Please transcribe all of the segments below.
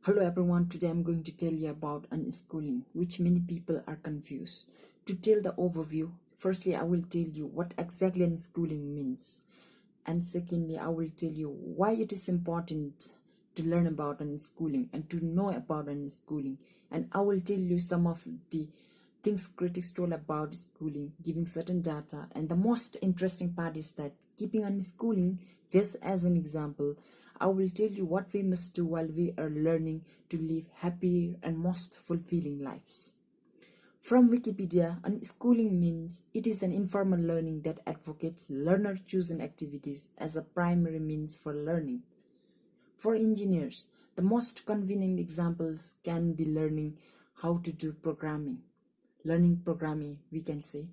Hello everyone, today I'm going to tell you about unschooling, which many people are confused. To tell the overview, firstly I will tell you what exactly unschooling means. And secondly, I will tell you why it is important to learn about unschooling and to know about unschooling. And I will tell you some of the things critics told about schooling, giving certain data. And the most interesting part is that keeping unschooling just as an example, I will tell you what we must do while we are learning to live happier and most fulfilling lives. From Wikipedia, unschooling means it is an informal learning that advocates learner-chosen activities as a primary means for learning. For engineers, the most convenient examples can be learning how to do programming. Learning programming, we can say.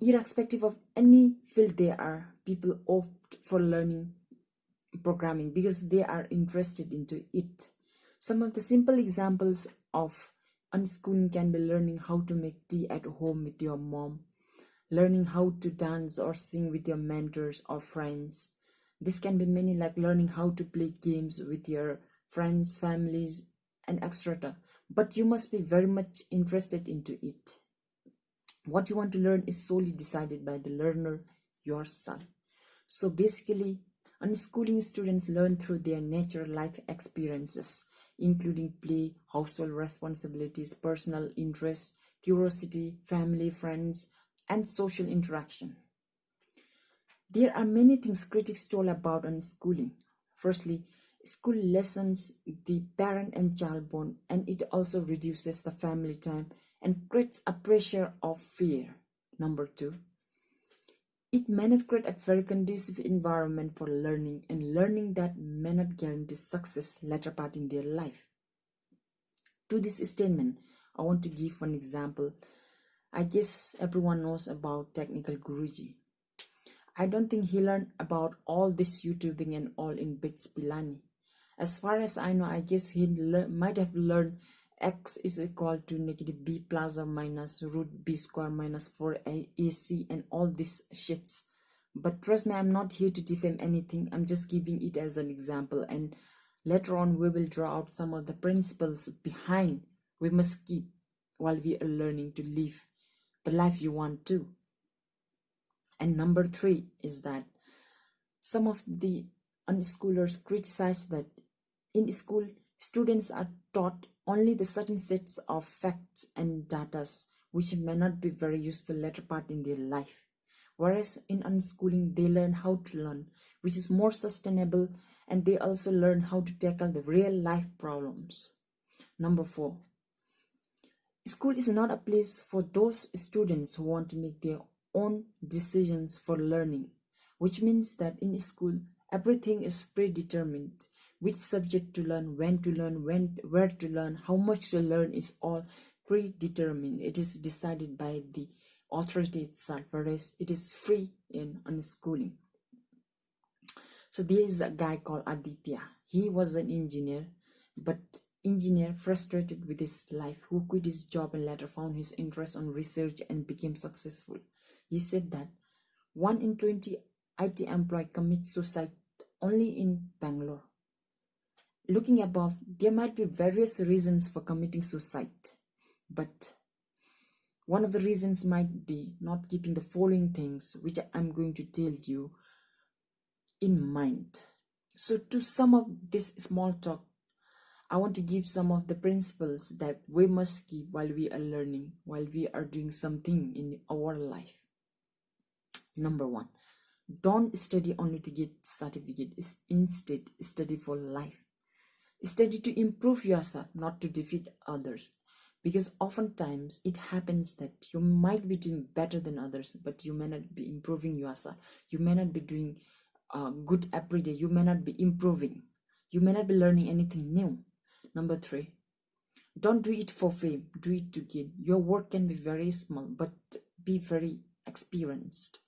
Irrespective of any field they are, people opt for learning programming because they are interested into it. Some of the simple examples of unschooling can be learning how to make tea at home with your mom, learning how to dance or sing with your mentors or friends. This can be many like learning how to play games with your friends, families, and etc. But you must be very much interested into it. What you want to learn is solely decided by the learner yourself. So basically, unschooling students learn through their natural life experiences, including play, household responsibilities, personal interests, curiosity, family, friends, and social interaction. There are many things critics told about unschooling. Firstly, school lessens the parent and child bond, and it also reduces the family time and creates a pressure of fear. Number two, it may not create a very conducive environment for learning, and learning that may not guarantee success later part in their life. To this statement, I want to give one example. I guess everyone knows about Technical Guruji. I don't think he learned about all this YouTubing and all in Bits Pilani. As far as I know, I guess he might have learned x is equal to negative b plus or minus root b square minus 4ac and all these shits. But trust me, I'm not here to defame anything. I'm just giving it as an example. And later on, we will draw out some of the principles behind we must keep while we are learning to live the life you want to. And number three is that some of the unschoolers criticize that in school, students are taught only the certain sets of facts and data which may not be very useful later part in their life. Whereas in unschooling, they learn how to learn, which is more sustainable, and they also learn how to tackle the real life problems. Number four, school is not a place for those students who want to make their own decisions for learning, which means that in school, everything is predetermined. Which subject to learn, when to learn, where to learn, how much to learn is all predetermined. It is decided by the authority itself, whereas it is free in unschooling. So there is a guy called Aditya. He was an engineer, but engineer frustrated with his life, who quit his job and later found his interest on research and became successful. He said that 1 in 20 IT employees commit suicide only in Bangalore. Looking above, there might be various reasons for committing suicide, but one of the reasons might be not keeping the following things, which I'm going to tell you, in mind. So to sum up this small talk, I want to give some of the principles that we must keep while we are learning, while we are doing something in our life. Number one, don't study only to get certificate. Instead, study for life. Study to improve yourself, not to defeat others. Because oftentimes it happens that you might be doing better than others, but you may not be improving yourself. You may not be doing good every day. You may not be improving. You may not be learning anything new. Number three, don't do it for fame. Do it to gain. Your work can be very small, but be very experienced.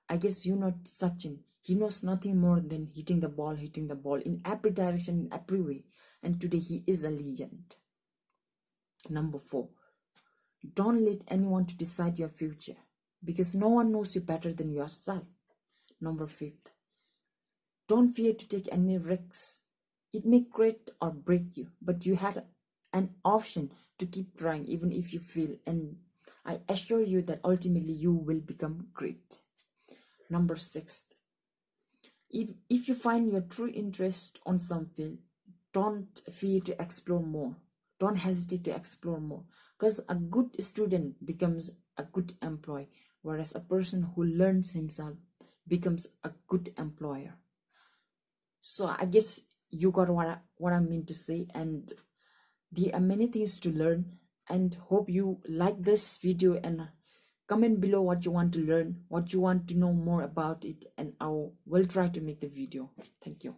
I guess you know Sachin. He knows nothing more than hitting the ball in every direction, in every way. And today he is a legend. Number four, don't let anyone to decide your future, because no one knows you better than yourself. Number fifth, don't fear to take any risks. It may create or break you, but you had an option to keep trying even if you fail, and I assure you that ultimately you will become great. Number 6, if you find your true interest on some field, don't fear to explore more. Don't hesitate to explore more, because a good student becomes a good employee, whereas a person who learns himself becomes a good employer. So I guess you got what I mean to say, and there are many things to learn, and hope you like this video, and comment below what you want to learn, what you want to know more about it, and I will try to make the video. Thank you.